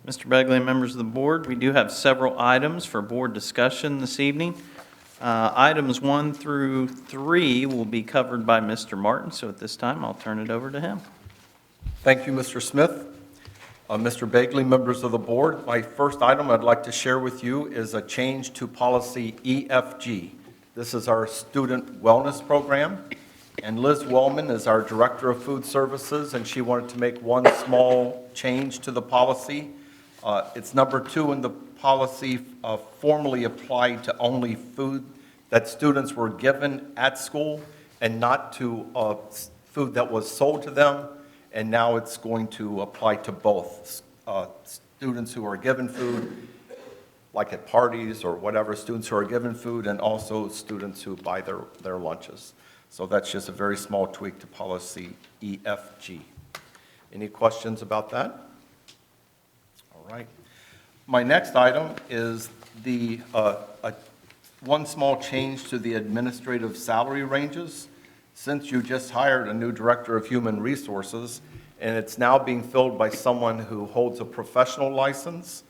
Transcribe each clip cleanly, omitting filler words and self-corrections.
Mr. Begley and members of the board, we do have several items for board discussion this evening. Items 1 through 3 will be covered by Mr. Martin, so at this time, I'll turn it over to him. Thank you, Mr. Smith. Mr. Begley, members of the board, my first item I'd like to share with you is a change to policy EFG. This is our student wellness program, and Liz Wellman is our Director of Food Services, and she wanted to make one small change to the policy. It's number 2 in the policy, formally applied to only food that students were given at school and not to food that was sold to them. And now it's going to apply to both students who are given food, like at parties or whatever, students who are given food, and also students who buy their lunches. So that's just a very small tweak to policy EFG. Any questions about that? All right. My next item is the one small change to the administrative salary ranges. Since you just hired a new Director of Human Resources, and it's now being filled by someone who holds a professional license.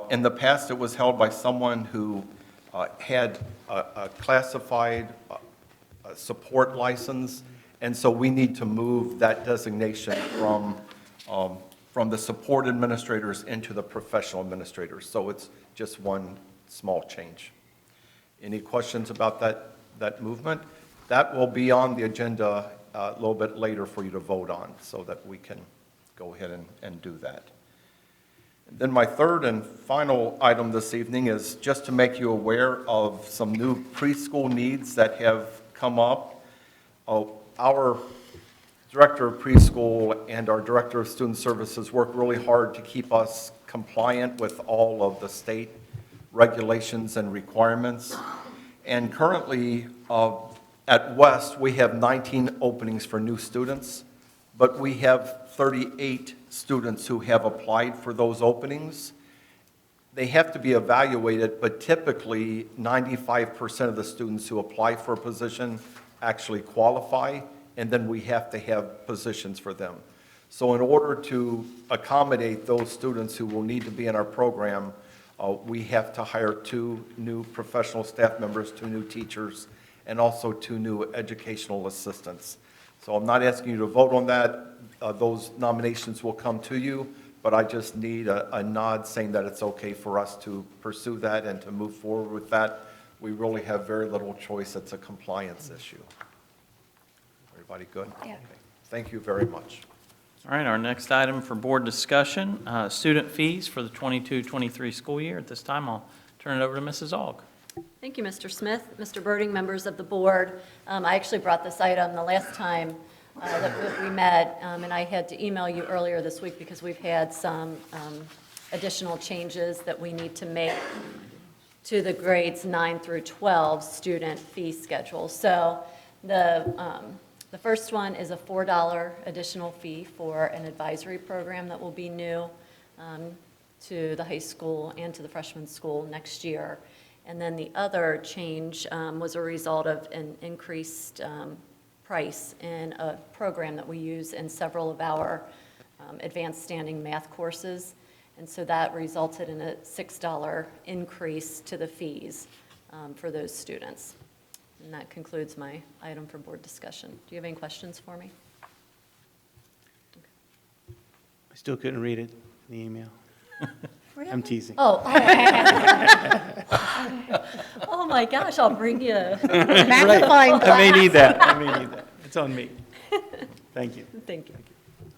In the past, it was held by someone who had a classified support license, and so we need to move that designation from the support administrators into the professional administrators. So it's just one small change. Any questions about that movement? That will be on the agenda a little bit later for you to vote on, so that we can go ahead and do that. And then my third and final item this evening is just to make you aware of some new preschool needs that have come up. Our Director of Preschool and our Director of Student Services work really hard to keep us compliant with all of the state regulations and requirements. And currently, at West, we have 19 openings for new students, but we have 38 students who have applied for those openings. They have to be evaluated, but typically 95% of the students who apply for a position actually qualify, and then we have to have positions for them. So in order to accommodate those students who will need to be in our program, we have to hire 2 new professional staff members, 2 new teachers, and also 2 new educational assistants. So I'm not asking you to vote on that. Those nominations will come to you, but I just need a nod saying that it's okay for us to pursue that and to move forward with that. We really have very little choice. It's a compliance issue. Everybody good? Yeah. Okay. Thank you very much. All right, our next item for board discussion, student fees for the 22-23 school year. At this time, I'll turn it over to Mrs. Aug. Thank you, Mr. Smith. Mr. Birding, members of the board, I actually brought this item the last time that we met, and I had to email you earlier this week because we've had some additional changes that we need to make to the grades 9 through 12 student fee schedule. So the first one is a $4 additional fee for an advisory program that will be new to the high school and to the freshman school next year. And then the other change was a result of an increased price in a program that we use in several of our advanced standing math courses. And so that resulted in a $6 increase to the fees for those students. And that concludes my item for board discussion. Do you have any questions for me? I still couldn't read it in the email. Really? I'm teasing. Oh, oh my gosh, I'll bring you a Right. I may need that. It's on me. Thank you. Thank you.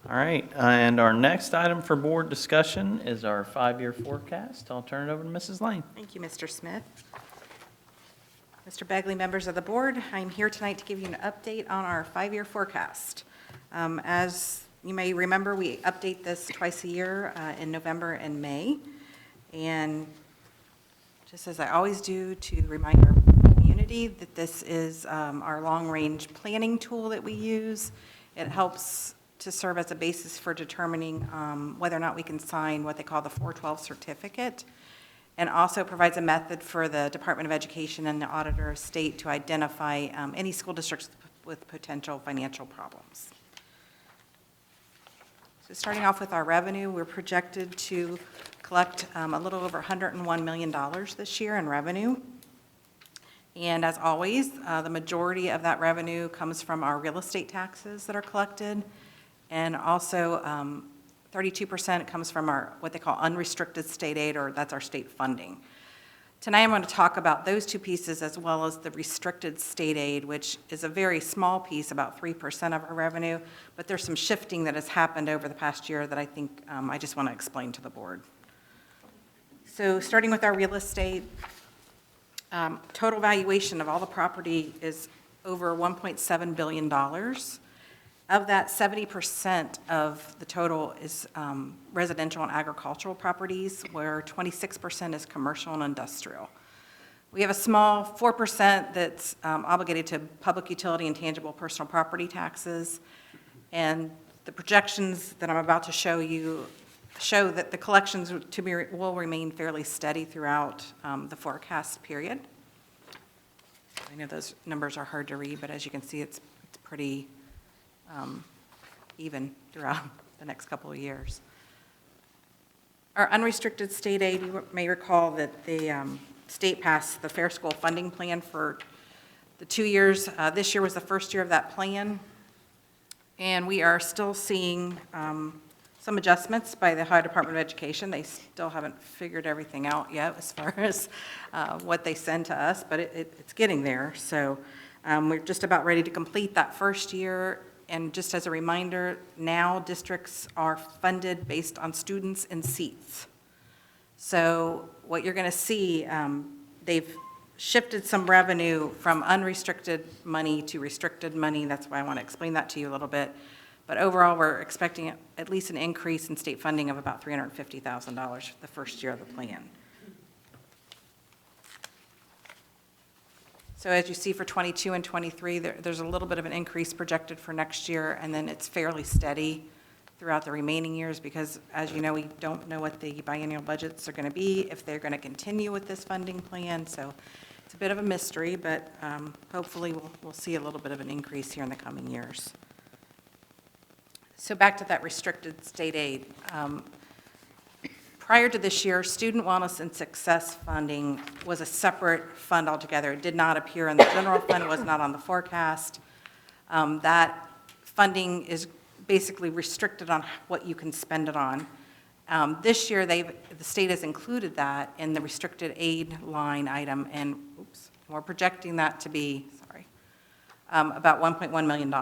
All right, and our next item for board discussion is our 5-year forecast. I'll turn it over to Mrs. Lane. Thank you, Mr. Smith. Mr. Begley, members of the board, I'm here tonight to give you an update on our 5-year forecast. As you may remember, we update this twice a year in November and May. And just as I always do, to remind our community that this is our long-range planning tool that we use. It helps to serve as a basis for determining whether or not we can sign what they call the 412 certificate, and also provides a method for the Department of Education and the Auditor of State to identify any school districts with potential financial problems. So starting off with our revenue, we're projected to collect a little over $101 million this year in revenue. And as always, the majority of that revenue comes from our real estate taxes that are collected, and also 32% comes from our, what they call unrestricted state aid, or that's our state funding. Tonight I'm going to talk about those two pieces as well as the restricted state aid, which is a very small piece, about 3% of our revenue, but there's some shifting that has happened over the past year that I think I just want to explain to the board. So starting with our real estate, total valuation of all the property is over $1.7 billion. Of that, 70% of the total is residential and agricultural properties, where 26% is commercial and industrial. We have a small 4% that's obligated to public utility and tangible personal property taxes. And the projections that I'm about to show you show that the collections will remain fairly steady throughout the forecast period. I know those numbers are hard to read, but as you can see, it's pretty even throughout the next couple of years. Our unrestricted state aid, you may recall that the state passed the Fair School Funding Plan for the 2 years. This year was the first year of that plan, and we are still seeing some adjustments by the Ohio Department of Education. They still haven't figured everything out yet as far as what they send to us, but it's getting there. So we're just about ready to complete that first year. And just as a reminder, now districts are funded based on students and seats. So what you're going to see, they've shifted some revenue from unrestricted money to restricted money. That's why I want to explain that to you a little bit. But overall, we're expecting at least an increase in state funding of about $350,000 the first year of the plan. So as you see for 22 and 23, there's a little bit of an increase projected for next year, and then it's fairly steady throughout the remaining years because, as you know, we don't know what the biennial budgets are going to be, if they're going to continue with this funding plan. So it's a bit of a mystery, but hopefully we'll see a little bit of an increase here in the coming years. So back to that restricted state aid. Prior to this year, Student Wellness and Success Funding was a separate fund altogether. It did not appear in the general fund, it was not on the forecast. That funding is basically restricted on what you can spend it on. This year, the state has included that in the restricted aid line item, and we're projecting that to be, about $1.1 million.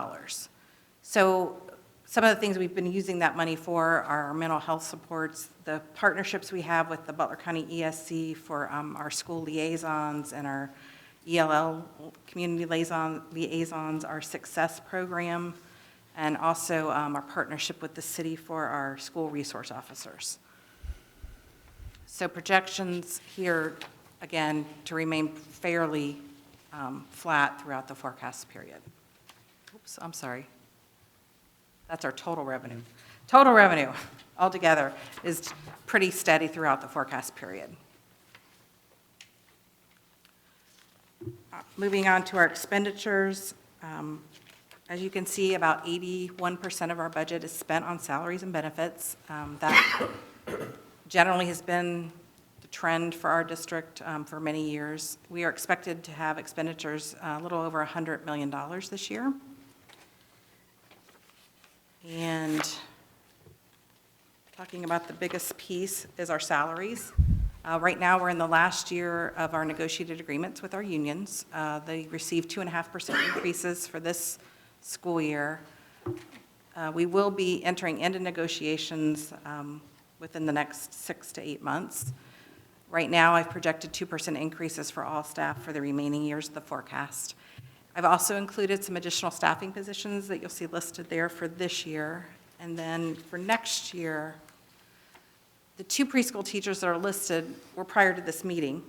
So some of the things we've been using that money for are our mental health supports, the partnerships we have with the Butler County ESC for our school liaisons and our ELL community liaisons, our success program, and also our partnership with the city for our school resource officers. So projections here, again, to remain fairly flat throughout the forecast period. Oops, I'm sorry. That's our total revenue. Total revenue altogether is pretty steady throughout the forecast period. Moving on to our expenditures. As you can see, about 81% of our budget is spent on salaries and benefits. That generally has been the trend for our district for many years. We are expected to have expenditures a little over $100 million this year. And talking about the biggest piece is our salaries. Right now, we're in the last year of our negotiated agreements with our unions. They received 2.5% increases for this school year. We will be entering into negotiations within the next 6 to 8 months. Right now, I've projected 2% increases for all staff for the remaining years of the forecast. I've also included some additional staffing positions that you'll see listed there for this year. And then for next year, the 2 preschool teachers that are listed were prior to this meeting.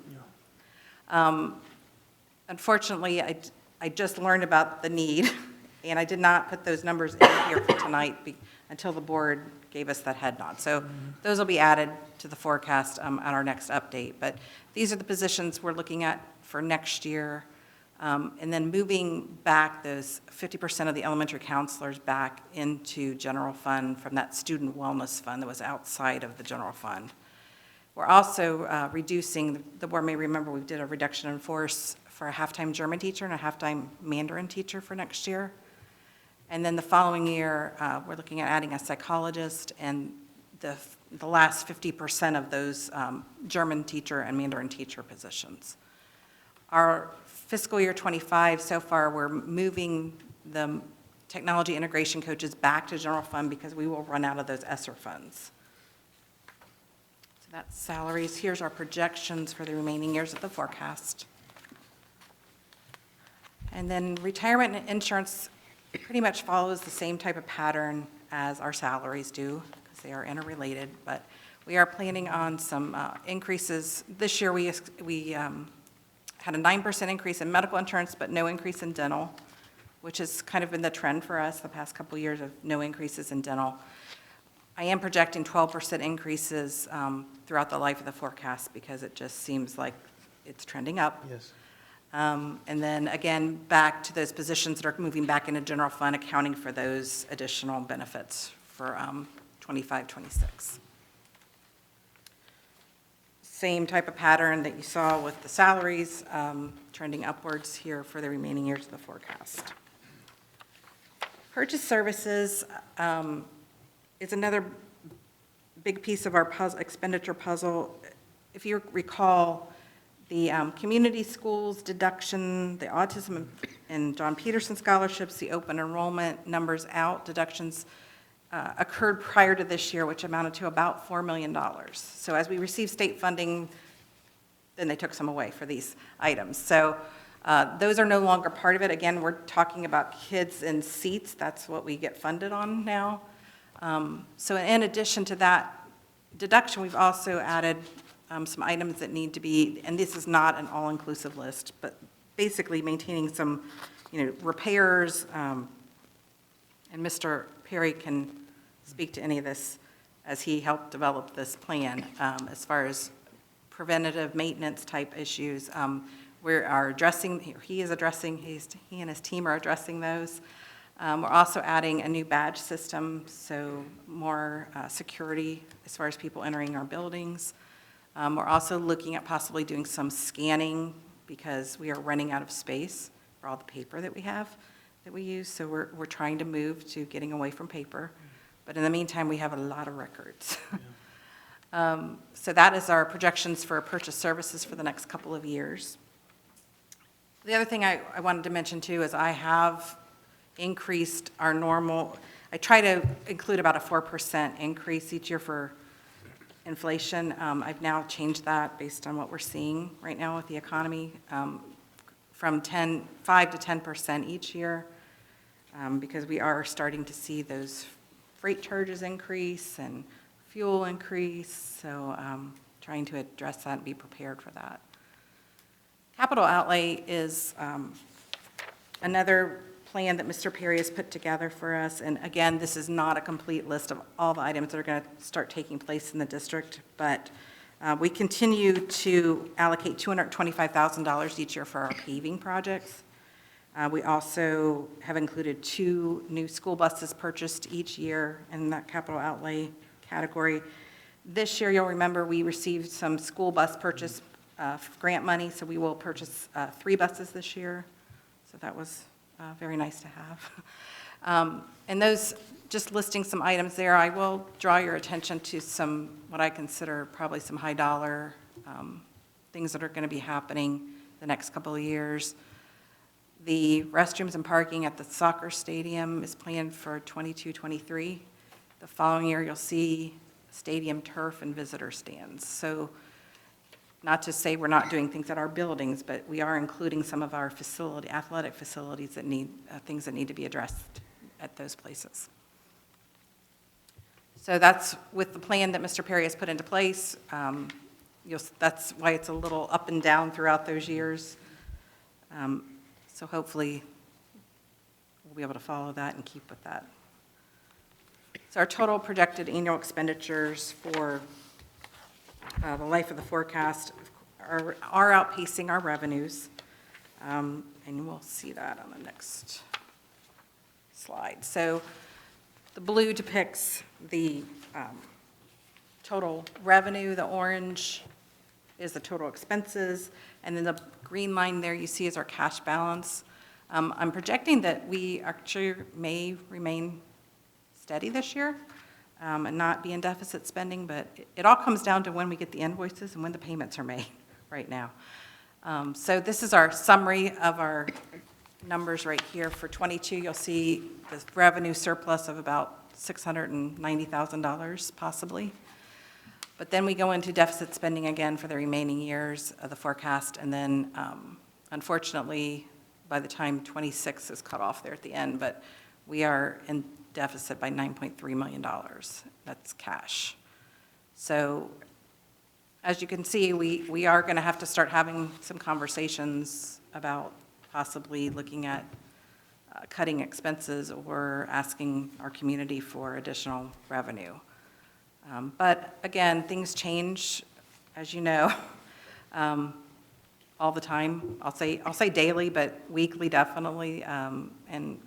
Unfortunately, I just learned about the need, and I did not put those numbers in here for tonight until the board gave us that head nod. So those will be added to the forecast on our next update. But these are the positions we're looking at for next year. And then moving back those 50% of the elementary counselors back into general fund from that student wellness fund that was outside of the general fund. We're also reducing, the board may remember we did a reduction in force for a half-time German teacher and a half-time Mandarin teacher for next year. And then the following year, we're looking at adding a psychologist and the last 50% of those German teacher and Mandarin teacher positions. Our fiscal year 25, so far, we're moving the technology integration coaches back to general fund because we will run out of those ESSER funds. So that's salaries. Here's our projections for the remaining years of the forecast. And then retirement and insurance pretty much follows the same type of pattern as our salaries do, because they are interrelated, but we are planning on some increases. This year, we had a 9% increase in medical insurance, but no increase in dental, which has kind of been the trend for us the past couple of years of no increases in dental. I am projecting 12% increases throughout the life of the forecast because it just seems like it's trending up. Yes. And then again, back to those positions that are moving back into general fund, accounting for those additional benefits for 25, 26. Same type of pattern that you saw with the salaries, trending upwards here for the remaining years of the forecast. Purchase services is another big piece of our expenditure puzzle. If you recall, the community schools deduction, the autism and John Peterson scholarships, the open enrollment numbers out, deductions occurred prior to this year, which amounted to about $4 million. So as we received state funding, then they took some away for these items. So those are no longer part of it. Again, we're talking about kids in seats. That's what we get funded on now. So in addition to that deduction, we've also added some items that need to be, and this is not an all-inclusive list, but basically maintaining some, repairs, and Mr. Perry can speak to any of this as he helped develop this plan. As far as preventative maintenance type issues, he and his team are addressing those. We're also adding a new badge system, so more security as far as people entering our buildings. We're also looking at possibly doing some scanning because we are running out of space for all the paper that we have that we use, so we're trying to move to getting away from paper. But in the meantime, we have a lot of records. So that is our projections for purchase services for the next couple of years. The other thing I wanted to mention too is I have increased our normal, I try to include about a 4% increase each year for inflation. I've now changed that based on what we're seeing right now with the economy, from 5 to 10% each year, because we are starting to see those freight charges increase and fuel increase, so trying to address that and be prepared for that. Capital outlay is another plan that Mr. Perry has put together for us, and again, this is not a complete list of all the items that are going to start taking place in the district, but we continue to allocate $225,000 each year for our paving projects. We also have included 2 new school buses purchased each year in that capital outlay category. This year, you'll remember, we received some school bus purchase grant money, so we will purchase 3 buses this year. So that was very nice to have. And those, just listing some items there, I will draw your attention to some, what I consider probably some high dollar things that are going to be happening the next couple of years. The restrooms and parking at the soccer stadium is planned for 22-23. The following year, you'll see stadium turf and visitor stands. So not to say we're not doing things at our buildings, but we are including some of our athletic facilities that need, things that need to be addressed at those places. So that's with the plan that Mr. Perry has put into place. That's why it's a little up and down throughout those years. So hopefully we'll be able to follow that and keep with that. So our total projected annual expenditures for the life of the forecast are outpacing our revenues. And we'll see that on the next slide. So the blue depicts the total revenue, the orange is the total expenses, and then the green line there you see is our cash balance. I'm projecting that we actually may remain steady this year and not be in deficit spending, but it all comes down to when we get the invoices and when the payments are made right now. So this is our summary of our numbers right here. For '22, you'll see the revenue surplus of about $690,000 possibly. But then we go into deficit spending again for the remaining years of the forecast, and then unfortunately, by the time '26 is cut off there at the end, but we are in deficit by $9.3 million. That's cash. So as you can see, we are going to have to start having some conversations about possibly looking at cutting expenses or asking our community for additional revenue. But again, things change, as you know, all the time. I'll say daily, but weekly definitely. And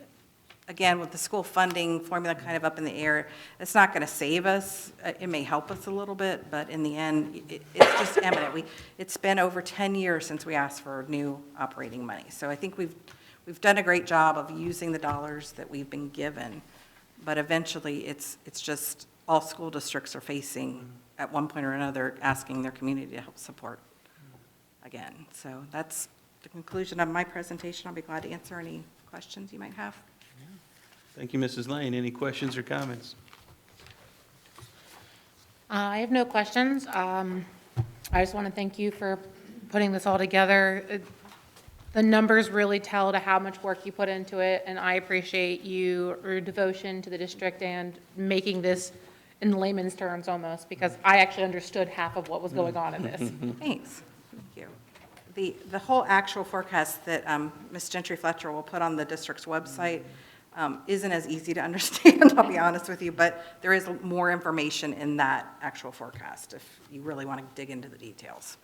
again, with the school funding formula kind of up in the air, it's not going to save us. It may help us a little bit, but in the end, it's just imminent. It's been over 10 years since we asked for new operating money. So I think we've done a great job of using the dollars that we've been given, but eventually it's just all school districts are facing at one point or another, asking their community to help support again. So that's the conclusion of my presentation. I'll be glad to answer any questions you might have. Thank you, Mrs. Lane. Any questions or comments? I have no questions. I just want to thank you for putting this all together. The numbers really tell to how much work you put into it, and I appreciate your devotion to the district and making this in layman's terms almost, because I actually understood half of what was going on in this. Thanks. Thank you. The whole actual forecast that Ms. Gentry Fletcher will put on the district's website isn't as easy to understand, I'll be honest with you, but there is more information in that actual forecast if you really want to dig into the details.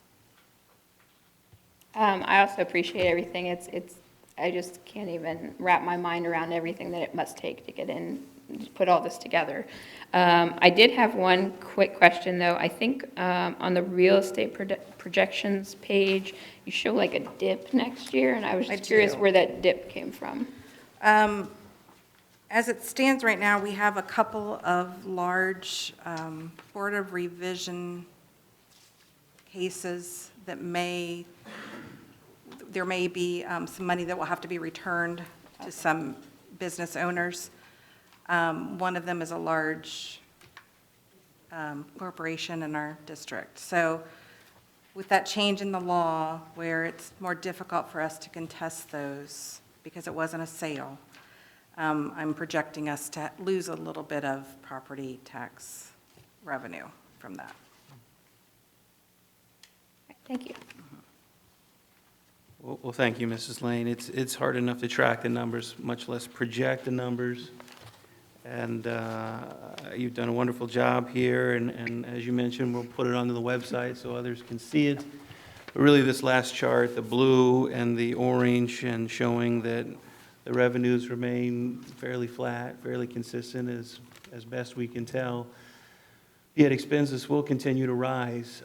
I also appreciate everything. I just can't even wrap my mind around everything that it must take to get in, put all this together. I did have one quick question, though. I think on the real estate projections page, you show like a dip next year, and I was just curious where that dip came from. As it stands right now, we have a couple of large Board of Revision cases that there may be some money that will have to be returned to some business owners. One of them is a large corporation in our district. So with that change in the law where it's more difficult for us to contest those because it wasn't a sale, I'm projecting us to lose a little bit of property tax revenue from that. Thank you. Well, thank you, Mrs. Lane. It's hard enough to track the numbers, much less project the numbers. And you've done a wonderful job here, and as you mentioned, we'll put it onto the website so others can see it. But really, this last chart, the blue and the orange, and showing that the revenues remain fairly flat, fairly consistent as best we can tell, yet expenses will continue to rise.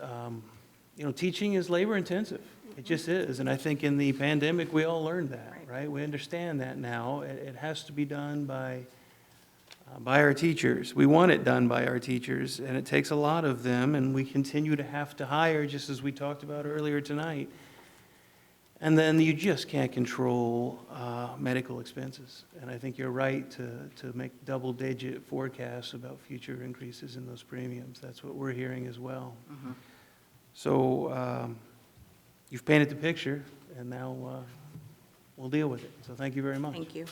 Teaching is labor intensive. It just is, and I think in the pandemic, we all learned that, right? We understand that now. It has to be done by our teachers. We want it done by our teachers, and it takes a lot of them, and we continue to have to hire, just as we talked about earlier tonight. And then you just can't control medical expenses. And I think you're right to make double-digit forecasts about future increases in those premiums. That's what we're hearing as well. Mm-hmm. So you've painted the picture, and now we'll deal with it. So thank you very much. Thank you.